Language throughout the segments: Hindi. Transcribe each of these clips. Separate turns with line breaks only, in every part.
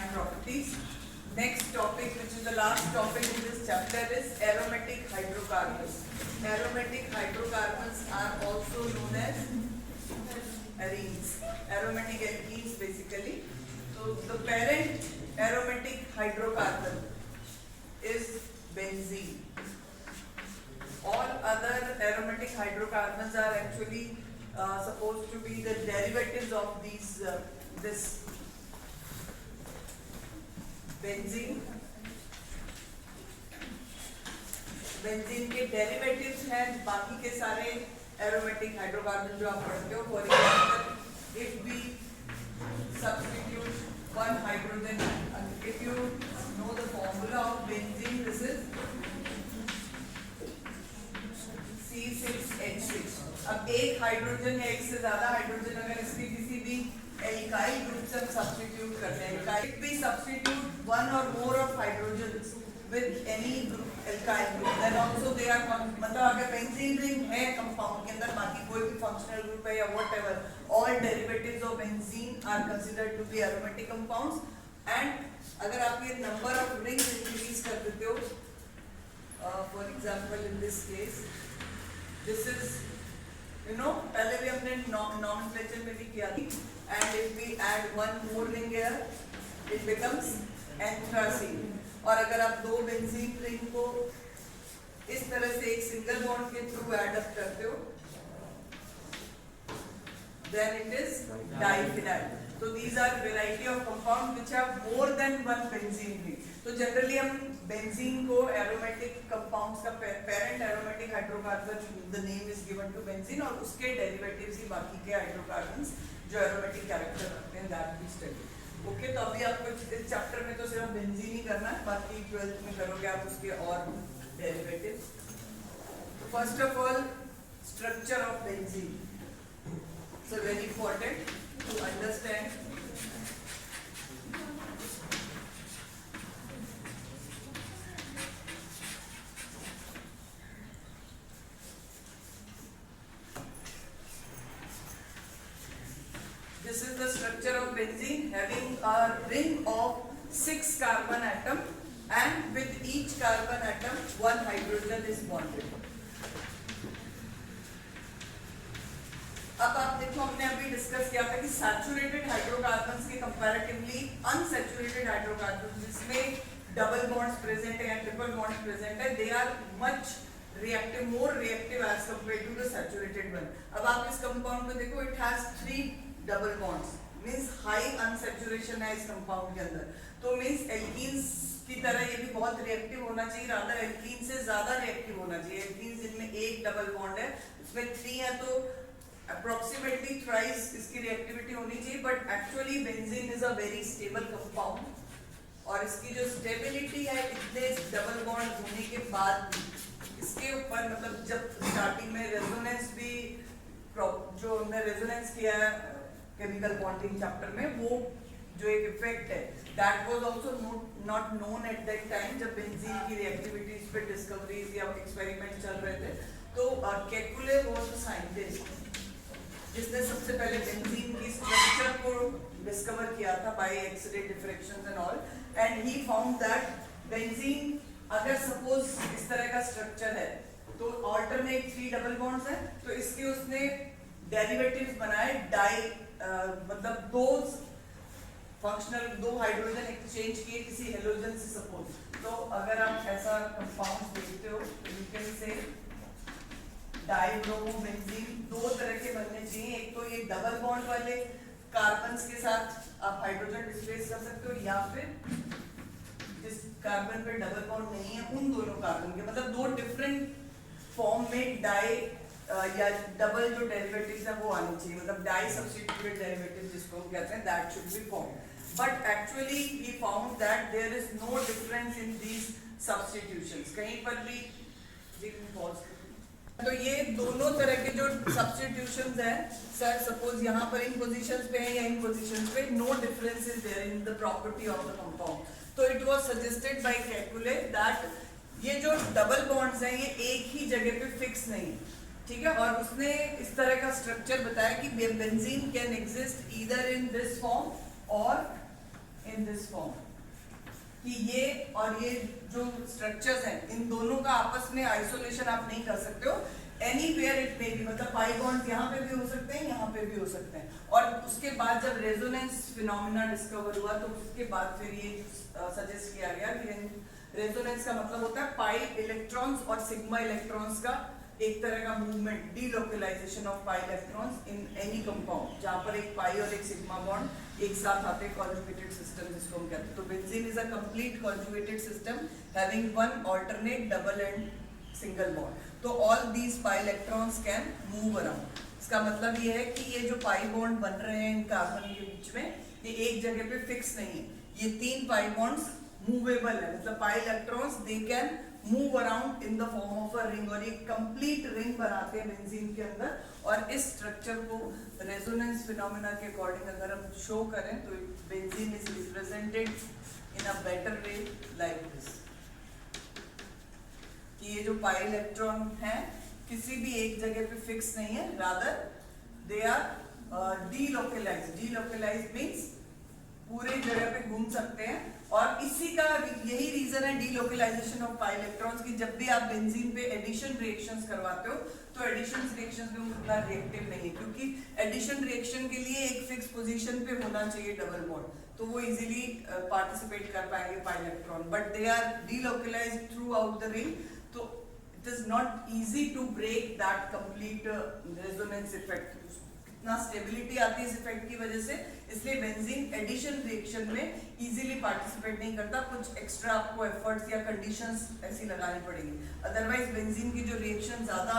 and properties. Next topic, which is the last topic in this chapter, is aromatic hydrocarbons. Aromatic hydrocarbons are also known as arenes. Aromatic alkenes basically. So the parent aromatic hydrocarbon is benzene. All other aromatic hydrocarbons are actually supposed to be the derivatives of these this benzene के डेरिवेटिव्स हैं बाकी के सारे एरोमेटिक हाइड्रोकार्बन जो आप पढ़ते हो. For example, if we substitute one hydrogen, if you know the formula of benzene, this is C6H6. अब एक हाइड्रोजन या एक से ज्यादा हाइड्रोजन अगर इसकी किसी भी एल्काइल ग्रुप से हम सब्स्टिट्यूट करते हैं, if we substitute one or more of hydrogens with any group alkyl group, then also they are मतलब अगर benzene ring है कंपाउंड के अंदर, बाकी कोई भी functional group है या whatever, all derivatives of benzene are considered to be aromatic compounds. And अगर आप ये number of rings increase कर देते हो, for example in this case, this is पहले भी हमने nomenclature में भी किया था, and if we add one more ring here, it becomes anthracene. और अगर आप दो बेंजीन रिंग को इस तरह से एक सिंगल बॉन्ड के थ्रू ऐड अप करते हो, then it is diphenyl. So these are variety of compounds which have more than one benzene ring. तो जनरली हम बेंजीन को एरोमेटिक कंपाउंड्स का parent aromatic hydrocarbon, the name is given to benzene, और उसके डेरिवेटिव्स ही बाकी के हाइड्रोकार्बन्स जो एरोमेटिक कैरेक्टर रखते हैं, that we study. ओके, तो अभी आपको इस चैप्टर में तो सिर्फ बेंजीन ही करना है, बाकी 12th में करोगे आप उसके और derivatives. First of all, structure of benzene. So very important to understand. This is the structure of benzene, having a ring of 6 carbon atom, and with each carbon atom one hydrogen is bonded. अब आप देखो, हमने अभी डिस्कस किया था कि सैचुरेटेड हाइड्रोकार्बन्स के कंपैरेटिवली अनसैचुरेटेड हाइड्रोकार्बन्स जिसमें डबल बॉन्ड्स प्रेजेंट है या ट्रिपल बॉन्ड्स प्रेजेंट है, they are much reactive, more reactive as compared to the saturated one. अब आप इस कंपाउंड को देखो, it has 3 double bonds, means high unsaturation है इस कंपाउंड के अंदर. तो मींस एल्कीन्स की तरह ये भी बहुत रिएक्टिव होना चाहिए, रादर एल्कीन से ज्यादा रिएक्टिव होना चाहिए. एल्कीन्स जिनमें एक डबल बॉन्ड है, उसमें 3 है, तो अप्रोक्सीमेटली थ्राइस इसकी रिएक्टिविटी होनी चाहिए. But actually benzene is a very stable compound, और इसकी जो स्टेबिलिटी है इतने डबल बॉन्ड होने के बाद इसके ऊपर, मतलब जब स्टार्टिंग में रेजोनेंस भी जो हमने रेजोनेंस किया है केमिकल बॉन्डिंग चैप्टर में, वो जो एक इफेक्ट है, that was also not known at that time जब बेंजीन की रिएक्टिविटीज पे डिस्कवरीज या एक्सपेरिमेंट चल रहे थे. तो केकुले वाज द साइंटिस्ट जिसने सबसे पहले बेंजीन की स्ट्रक्चर को डिस्कवर किया था by X-ray diffraction and all, and he found that benzene अगर सपोज इस तरह का स्ट्रक्चर है, तो ऑल्टरनेट 3 डबल बॉन्ड्स हैं, तो इसके उसने डेरिवेटिव्स बनाए डाई, मतलब दो फंक्शनल, 2 हाइड्रोजन एक्सचेंज किए किसी हेलोजन से सपोज. तो अगर आप ऐसा कंपाउंड देखते हो, यू कैन से डाइब्रोमोबेंजीन 2 तरह के बनने चाहिए. एक तो ये डबल बॉन्ड वाले कार्बन्स के साथ आप हाइड्रोजन डिस्प्लेस कर सकते हो, या फिर जिस कार्बन पे डबल बॉन्ड नहीं है उन दोनों कार्बन के, मतलब 2 डिफरेंट फॉर्म में डाई या डबल जो डेरिवेटिव्स है वो आनी चाहिए, मतलब डाई सब्स्टिट्यूटेड डेरिवेटिव जिसको हम कहते हैं, that should be formed. But actually he found that there is no difference in these substitutions. कहीं पर भी तो ये दोनों तरह के जो सब्स्टिट्यूशंस हैं, सर सपोज यहाँ पर इन पोजीशंस पे है या इन पोजीशंस पे, no difference is there in the property of the compound. तो it was suggested by Kekule that ये जो डबल बॉन्ड्स हैं ये एक ही जगह पे फिक्स नहीं, ठीक है. और उसने इस तरह का स्ट्रक्चर बताया कि benzene can exist either in this form और इन दिस फॉर्म कि ये और ये जो स्ट्रक्चर्स हैं इन दोनों का आपस में आइसोलेशन आप नहीं कर सकते हो, एनीवेयर इट मे बी, मतलब पाई बॉन्ड्स यहाँ पे भी हो सकते हैं, यहाँ पे भी हो सकते हैं। और उसके बाद जब रेजोनेंस फिनोमेना डिस्कवर हुआ तो उसके बाद फिर ये सजेस्ट किया गया कि रेजोनेंस का मतलब होता है पाई इलेक्ट्रॉन्स और सिग्मा इलेक्ट्रॉन्स का एक तरह का movement, delocalisation of pi electrons in any compound जहां पर एक पाई और एक सिग्मा बॉन्ड एक साथ आते हैं, कॉन्जुगेटेड सिस्टम जिसको हम कहते हैं। तो benzene is a complete conjugated system having one alternate double and single bond. तो all these pi electrons can move around. इसका मतलब ये है कि ये जो पाई बॉन्ड बन रहे हैं इन कार्बन के बीच में, ये एक जगह पे फिक्स नहीं है, ये तीन पाई बॉन्ड्स मूवेबल है, मतलब pi electrons they can move around in the form of a ring, और ये कंप्लीट रिंग बनाते हैं बेंजीन के अंदर। और इस स्ट्रक्चर को रेजोनेंस फिनोमेना के अकॉर्डिंग अगर हम शो करें तो benzene is represented in a better way like this, कि ये जो पाई इलेक्ट्रॉन है किसी भी एक जगह पे फिक्स नहीं है, rather they are delocalised. Delocalised means पूरे जगह पे घूम सकते हैं। और इसी का यही रीजन है डीलोकलाइजेशन ऑफ पाई इलेक्ट्रॉन्स की जब भी आप बेंजीन पे एडिशन रिएक्शंस करवाते हो तो एडिशन रिएक्शंस में उतना रिएक्टिव नहीं है, क्योंकि एडिशन रिएक्शन के लिए एक फिक्स पोजीशन पे होना चाहिए डबल बॉन्ड, तो वो इजीली पार्टिसिपेट कर पाएंगे pi electron, but they are delocalised throughout the ring, तो it is not easy to break that complete resonance effect. इतना स्टेबिलिटी आती है इस इफेक्ट की वजह से, इसलिए बेंजीन एडिशन रिएक्शन में इजीली पार्टिसिपेट नहीं करता, कुछ एक्स्ट्रा आपको एफर्ट्स या कंडीशंस ऐसी लगानी पड़ेगी। अदरवाइज बेंजीन की जो रिएक्शन ज्यादा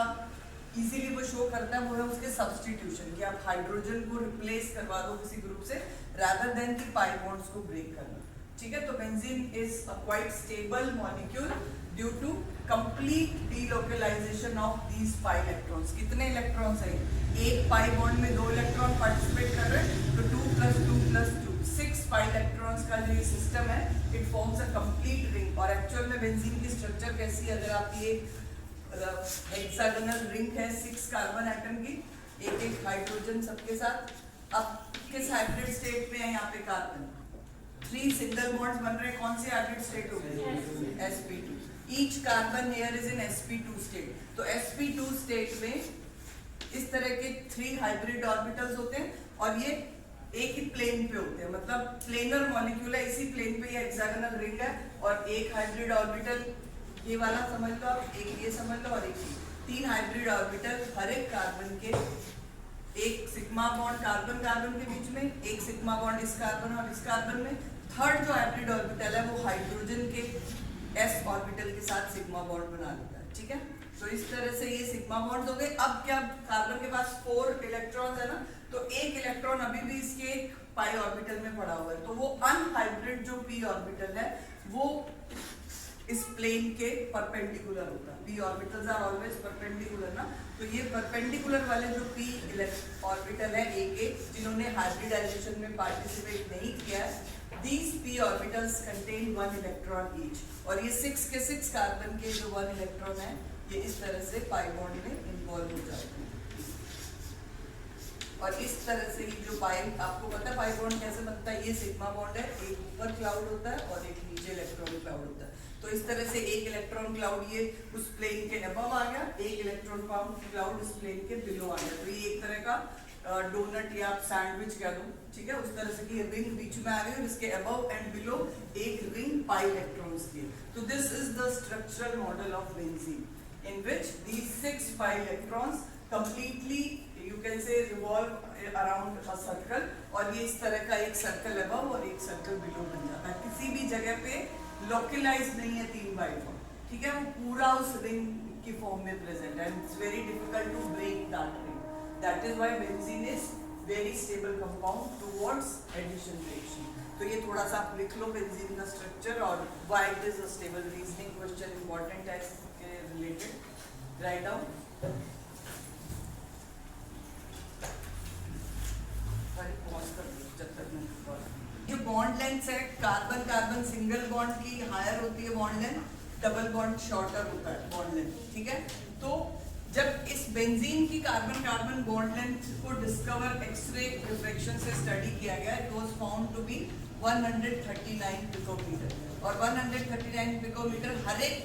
इजीली वो शो करता है वो है उसके सब्स्टिट्यूशन, कि आप हाइड्रोजन को रिप्लेस करवा दो किसी ग्रुप से रादर देन कि पाई बॉन्ड्स को ब्रेक करना। ठीक है, तो benzene is a quite stable molecule due to complete delocalisation of these pi electrons. कितने इलेक्ट्रॉन्स हैं? एक पाई बॉन्ड में 2 इलेक्ट्रॉन पार्टिसिपेट कर रहे हैं, तो 2 + 2 + 2 6 पाई इलेक्ट्रॉन्स का जो ये सिस्टम है it forms a complete ring. और एक्चुअल में बेंजीन की स्ट्रक्चर कैसी है, अगर आप ये हेक्सागोनल रिंग है 6 कार्बन एटम की, एक एक हाइड्रोजन सबके साथ, अब किस हाइब्रिड स्टेट में है यहाँ पे कार्बन, 3 सिंगल बॉन्ड्स बन रहे हैं, कौन से हाइब्रिड स्टेट हो गए? sp2। Each carbon here is in sp2 state. तो sp2 स्टेट में इस तरह के 3 हाइब्रिड ऑर्बिटल्स होते हैं और ये एक ही प्लेन पे होते हैं, मतलब प्लेनर मॉलिक्यूल है, इसी प्लेन पे ये हेक्सागोनल रिंग है और एक हाइब्रिड ऑर्बिटल ये वाला समझ लो आप, एक ये समझ लो और एक 3 हाइब्रिड ऑर्बिटल हर एक कार्बन के, एक सिग्मा बॉन्ड कार्बन कार्बन के बीच में, एक सिग्मा बॉन्ड इस कार्बन और इस कार्बन में, थर्ड जो हाइब्रिड ऑर्बिटल है वो हाइड्रोजन के s ऑर्बिटल के साथ सिग्मा बॉन्ड बना लेता है। ठीक है, तो इस तरह से ये सिग्मा बॉन्ड्स हो गए। अब क्या कार्बन के पास 4 इलेक्ट्रॉन्स है ना, तो एक इलेक्ट्रॉन अभी भी इसके पाई ऑर्बिटल में पड़ा हुआ है, तो वो अनहाइब्रिड जो p ऑर्बिटल है वो इस प्लेन के परपेंडिकुलर होता है। p orbitals are always perpendicular ना, तो ये परपेंडिकुलर वाले जो p ऑर्बिटल है एक जिन्होंने हाइब्रिडाइजेशन में पार्टिसिपेट नहीं किया है, these p orbitals contain 1 electron each, और ये 6 के 6 कार्बन के जो 1 इलेक्ट्रॉन है ये इस तरह से पाई बॉन्ड में इन्वॉल्व हो जाते हैं। और इस तरह से ये जो पाई, आपको पता है पाई बॉन्ड कैसे बनता है, ये सिग्मा बॉन्ड है, एक ऊपर क्लाउड होता है और एक नीचे इलेक्ट्रॉन क्लाउड होता है। तो इस तरह से एक इलेक्ट्रॉन क्लाउड ये उस प्लेन के अबव आ गया, एक इलेक्ट्रॉन क्लाउड इस प्लेन के बिलो आ गया, तो ये एक तरह का डोनट या सैंडविच कह दो। ठीक है, उस तरह से कि रिंग बीच में आ गई और इसके अबव एंड बिलो एक रिंग पाई इलेक्ट्रॉन्स की। तो this is the structural model of benzene in which these 6 pi electrons completely you can say revolve around a circle, और ये इस तरह का एक सर्कल अबव और एक सर्कल बिलो बन जाता है। किसी भी जगह पे लोकलाइज नहीं है 3 बाई 4। ठीक है, वो पूरा उस रिंग की फॉर्म में प्रेजेंट है and it's very difficult to break that ring. That is why benzene is very stable compound towards addition reaction. तो ये थोड़ा सा आप लिख लो बेंजीन का स्ट्रक्चर और why it is a stable reasoning question important है इसके related. Write down. पॉज कर दो जब तक मैं ये बॉन्ड लेंथ है, कार्बन कार्बन सिंगल बॉन्ड की हायर होती है bond length, double bond shorter होता है बॉन्ड लेंथ। ठीक है, तो जब इस बेंजीन की कार्बन कार्बन बॉन्ड लेंथ को डिस्कवर एक्सरे रिफ्रैक्शन से स्टडी किया गया, it was found to be 139 picometre, और 139 पिकोमीटर हर एक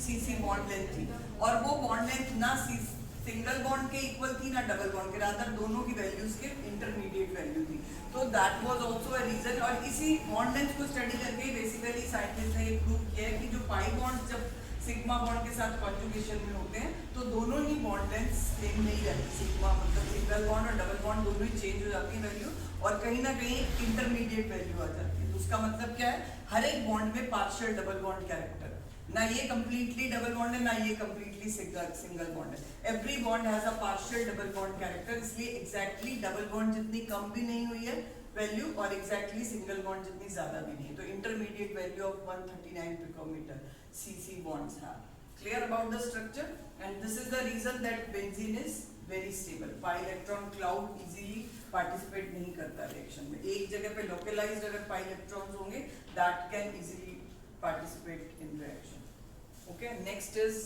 सीसी बॉन्ड लेंथ थी, और वो बॉन्ड लेंथ ना सिंगल बॉन्ड के इक्वल थी ना डबल बॉन्ड के, रादर दोनों की वैल्यूज के इंटरमीडिएट वैल्यू थी। तो that was also a reason, और इसी बॉन्ड लेंथ को स्टडी करके बेसिकली साइंटिस्ट ने ये प्रूव किया है कि जो पाई बॉन्ड जब सिग्मा बॉन्ड के साथ कॉन्जुगेशन में होते हैं तो दोनों ही बॉन्ड लेंथ सेम नहीं रहती, सिग्मा मतलब सिंगल बॉन्ड और डबल बॉन्ड दोनों ही चेंज हो जाती है वैल्यू, और कहीं ना कहीं इंटरमीडिएट वैल्यू आ जाती है। तो उसका मतलब क्या है, हर एक बॉन्ड में पार्शियल डबल बॉन्ड कैरेक्टर, ना ये कंप्लीटली डबल बॉन्ड है ना ये कंप्लीटली सिंगल बॉन्ड है, every bond has a partial double bond character, इसलिए एग्जैक्टली डबल बॉन्ड जितनी कम भी नहीं हुई है वैल्यू और एग्जैक्टली सिंगल बॉन्ड जितनी ज्यादा भी नहीं है। तो intermediate value of 139 picometre CC bonds have. Clear about the structure, and this is the reason that benzene is very stable. pi electron cloud easily participate नहीं करता reaction में, एक जगह पे localized अगर pi electrons होंगे that can easily participate in reaction. Okay, next is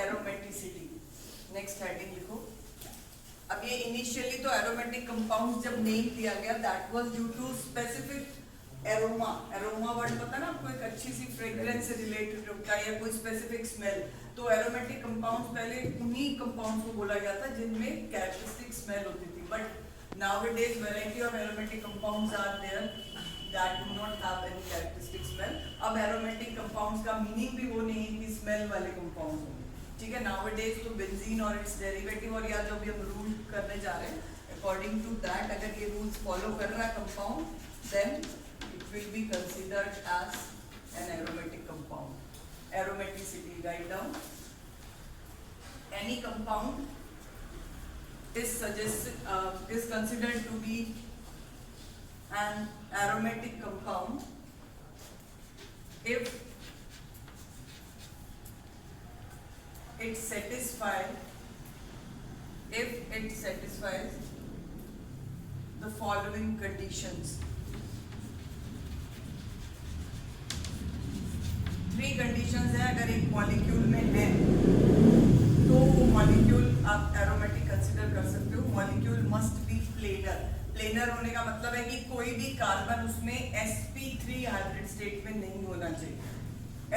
aromaticity. Next heading लिखो। अब ये initially तो aromatic compounds जब name दिया गया that was due to specific aroma, aroma word पता ना आपको, एक अच्छी सी फ्रेग्रेंस से रिलेटेड होता है या कोई स्पेसिफिक स्मेल, तो एरोमेटिक कंपाउंड्स पहले उन्हीं कंपाउंड्स को बोला गया था जिनमें कैरेक्टरिस्टिक स्मेल होती थी, but nowadays variety of aromatic compounds are there that do not have any characteristic smell. अब एरोमेटिक कंपाउंड्स का मीनिंग भी वो नहीं है कि स्मेल वाले कंपाउंड्स होंगे, ठीक है। नाउअडेज तो बेंजीन और इट्स डेरिवेटिव, और या जो भी हम रूल करने जा रहे हैं अकॉर्डिंग टू दैट, अगर ये रूल्स फॉलो कर रहा है compound then will be considered as an aromatic compound. Aromaticity, write down. Any compound is considered to be an aromatic compound if it satisfies the following conditions. 3 conditions है, अगर एक मॉलिक्यूल में है तो वो मॉलिक्यूल आप एरोमेटिक कंसीडर कर सकते हो। Molecule must be planar, planar होने का मतलब है कि कोई भी कार्बन उसमें sp3 हाइब्रिड स्टेट में नहीं होना चाहिए।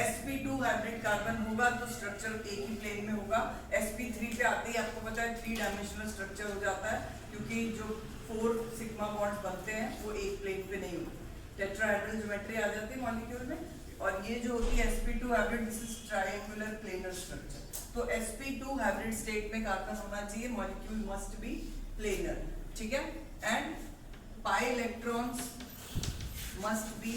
sp2 हाइब्रिड कार्बन होगा तो स्ट्रक्चर एक ही प्लेन में होगा, sp3 पे आते ही आपको पता है 3 डायमेंशनल स्ट्रक्चर हो जाता है, क्योंकि जो 4 सिग्मा बॉन्ड्स बनते हैं वो एक प्लेन पे नहीं होते, टेट्राहेड्रल ज्योमेट्री आ जाती है मॉलिक्यूल में। और ये जो होती है sp2 hybrid, this is triangular planar structure. तो sp2 हाइब्रिड स्टेट में कार्बन होना चाहिए, मॉलिक्यूल मस्ट बी प्लेनर, ठीक है। And pi electrons must be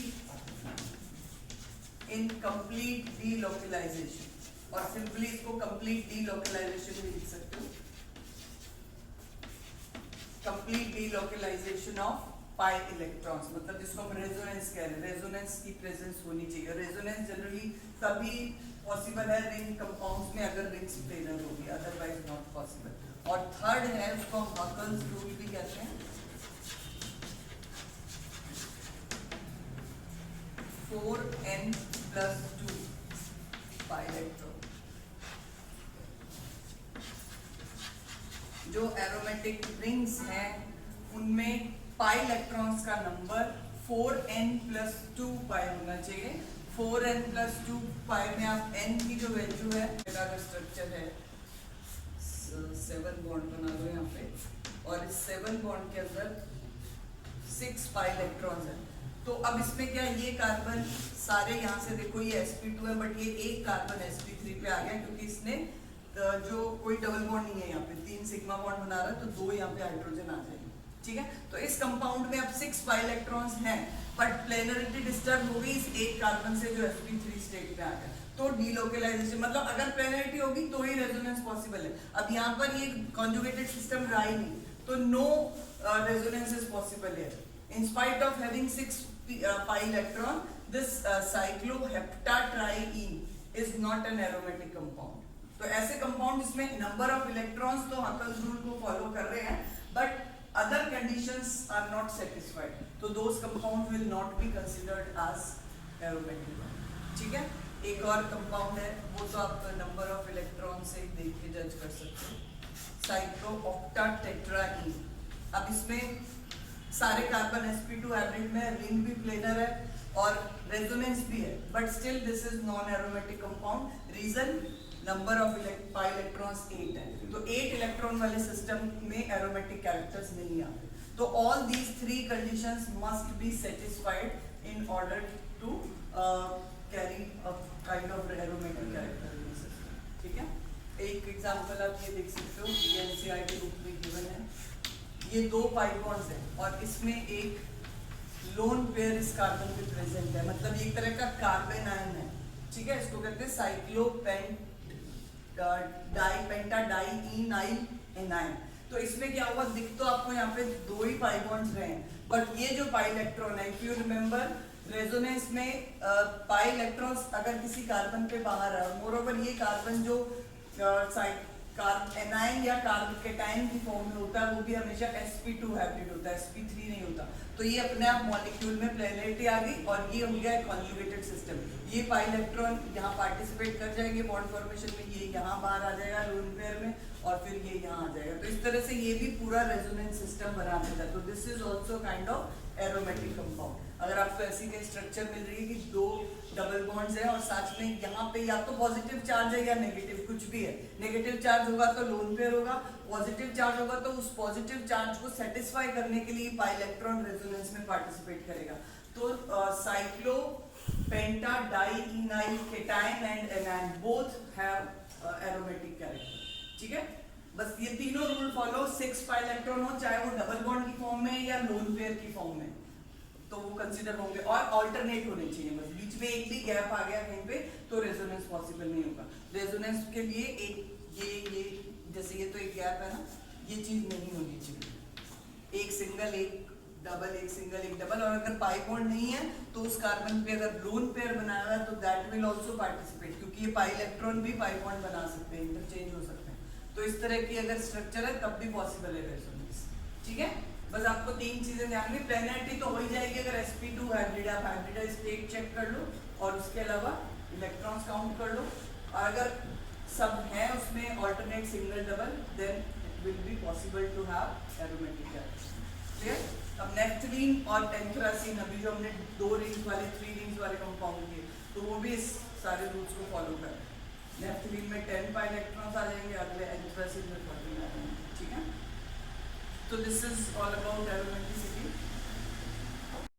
in complete delocalisation, और सिंपली इसको कंप्लीट डीलोकलाइजेशन भी लिख सकते हो, complete delocalisation of pi electrons, मतलब जिसको हम रेजोनेंस कह रहे हैं, रेजोनेंस की प्रेजेंस होनी चाहिए। रेजोनेंस जनरली तभी पॉसिबल है रिंग कंपाउंड्स में अगर रिंग्स प्लेनर होगी, अदरवाइज नॉट पॉसिबल। और थर्ड है उसको हम हकल्स रूल भी कहते हैं, 4n+2 पाई इलेक्ट्रॉन। जो एरोमेटिक रिंग्स हैं उनमें पाई इलेक्ट्रॉन्स का नंबर 4n+2 पाई होना चाहिए। 4n+2 पाई में आप n की जो वैल्यू है, का स्ट्रक्चर है 7 बॉन्ड बना लो यहाँ पे, और इस 7 बॉन्ड के अंदर 6 पाई इलेक्ट्रॉन्स है। तो अब इसमें क्या, ये कार्बन सारे यहाँ से देखो ये sp2 है, बट ये एक कार्बन sp3 पे आ गया, क्योंकि इसने जो कोई डबल बॉन्ड नहीं है यहाँ पे, 3 सिग्मा बॉन्ड बना रहा है, तो 2 यहाँ पे हाइड्रोजन आ जाएगी, ठीक है। तो इस कंपाउंड में अब 6 पाई इलेक्ट्रॉन्स हैं, बट प्लेनरिटी डिस्टर्ब हो गई इस एक कार्बन से जो sp3 स्टेट में आ गया, तो डीलोकलाइजेशन, मतलब अगर प्लेनरिटी होगी तो ही रेजोनेंस पॉसिबल है। अब यहाँ पर ये कॉन्जुगेटेड सिस्टम रहा ही नहीं, तो no resonance is possible here. In spite of having 6 pi electron, this cycloheptatriene is not an aromatic compound. तो ऐसे कंपाउंड जिसमें नंबर ऑफ इलेक्ट्रॉन्स तो हकल्स रूल को फॉलो कर रहे हैं, but other conditions are not satisfied, तो those compound will not be considered as aromatic, ठीक है। एक और कंपाउंड है, वो तो आप नंबर ऑफ इलेक्ट्रॉन से देख के जज कर सकते हो, साइक्लोऑक्टाटेट्राईन। अब इसमें सारे कार्बन sp2 हाइब्रिड में रिंग भी प्लेनर है और रेजोनेंस भी है, but still this is non aromatic compound. Reason number of pi electrons 8 है, तो 8 इलेक्ट्रॉन वाले सिस्टम में एरोमेटिक कैरेक्टर्स नहीं आते। तो all these 3 conditions must be satisfied in order to carry a kind of aromatic character in system. ठीक है, एक एग्जांपल आप ये देख सकते हो, ये एनसीआई के रूप में गिवन है। ये 2 पाई बॉन्ड्स हैं और इसमें एक लोन पेयर इस कार्बन पे प्रेजेंट है, मतलब ये एक तरह का कार्बन आयन है। ठीक है, इसको कहते हैं साइक्लोपेंट पेंटा डाई इनाइल एनाइन। तो इसमें क्या हुआ, दिख तो आपको यहाँ पे 2 ही पाई बॉन्ड्स रहे हैं, बट ये जो पाई इलेक्ट्रॉन है, इफ यू रिमेंबर रेजोनेंस में पाई इलेक्ट्रॉन्स अगर किसी कार्बन पे बाहर है, मोर ओवर ये कार्बन जो एनाइन या कार्बोकेटाइन की फॉर्म में होता है वो भी हमेशा sp2 हाइब्रिड होता है, sp3 नहीं होता। तो ये अपने आप मॉलिक्यूल में प्लेनरिटी आ गई और ये हो गया कॉन्जुगेटेड सिस्टम। ये पाई इलेक्ट्रॉन यहाँ पार्टिसिपेट कर जाएंगे बॉन्ड फॉर्मेशन में, ये यहाँ बाहर आ जाएगा लोन पेयर में और फिर ये यहाँ आ जाएगा। तो इस तरह से ये भी पूरा रेजोनेंस सिस्टम बना देता है। तो this is also kind of aromatic compound. अगर आपको ऐसी कई स्ट्रक्चर मिल रही है कि 2 डबल बॉन्ड्स है और साथ में यहाँ पे या तो पॉजिटिव चार्ज है या नेगेटिव, कुछ भी है। नेगेटिव चार्ज होगा तो लोन पेयर होगा, पॉजिटिव चार्ज होगा तो उस पॉजिटिव चार्ज को सेटिस्फाई करने के लिए पाई इलेक्ट्रॉन रेजोनेंस में पार्टिसिपेट करेगा। तो cyclopentadienyl cation and anion both have aromatic character. ठीक है, बस ये तीनों रूल फॉलो। 6 पाई इलेक्ट्रॉन हो, चाहे वो डबल बॉन्ड की फॉर्म में या लोन पेयर की फॉर्म में, तो वो कंसीडर होंगे और अल्टरनेट होने चाहिए। बस बीच में एक भी गैप आ गया कहीं पे तो रेजोनेंस पॉसिबल नहीं होगा। रेजोनेंस के लिए एक ये जैसे ये तो एक गैप है ना, ये चीज नहीं होनी चाहिए। एक सिंगल एक डबल, एक सिंगल एक डबल। और अगर पाई बॉन्ड नहीं है तो उस कार्बन पे अगर लोन पेयर बनाया हुआ है तो दैट विल आल्सो पार्टिसिपेट, क्योंकि ये पाई इलेक्ट्रॉन भी पाई बॉन्ड बना सकते हैं, इंटरचेंज हो सकते हैं। तो इस तरह की अगर स्ट्रक्चर है तब भी पॉसिबल है रेजोनेंस। ठीक है, बस आपको 3 चीजें ध्यान में, प्लेनरिटी तो हो ही जाएगी अगर sp2 हाइब्रिड, आप हाइब्रिडाइज स्टेट चेक कर लो और उसके अलावा इलेक्ट्रॉन्स काउंट कर लो। और अगर सब है उसमें alternate single double, then it will be possible to have aromatic characters. Clear? अब नेफ्थलीन और एंथ्रासीन, अभी जो हमने 2 रिंग्स वाले 3 रिंग्स वाले कंपाउंड किए, तो वो भी इस सारे रूल्स को फॉलो कर। नेफ्थलीन में 10 पाई इलेक्ट्रॉन्स आ जाएंगे, अगले एंथ्रासीन में 14 आ जाएंगे। ठीक है, so this is all about aromaticity.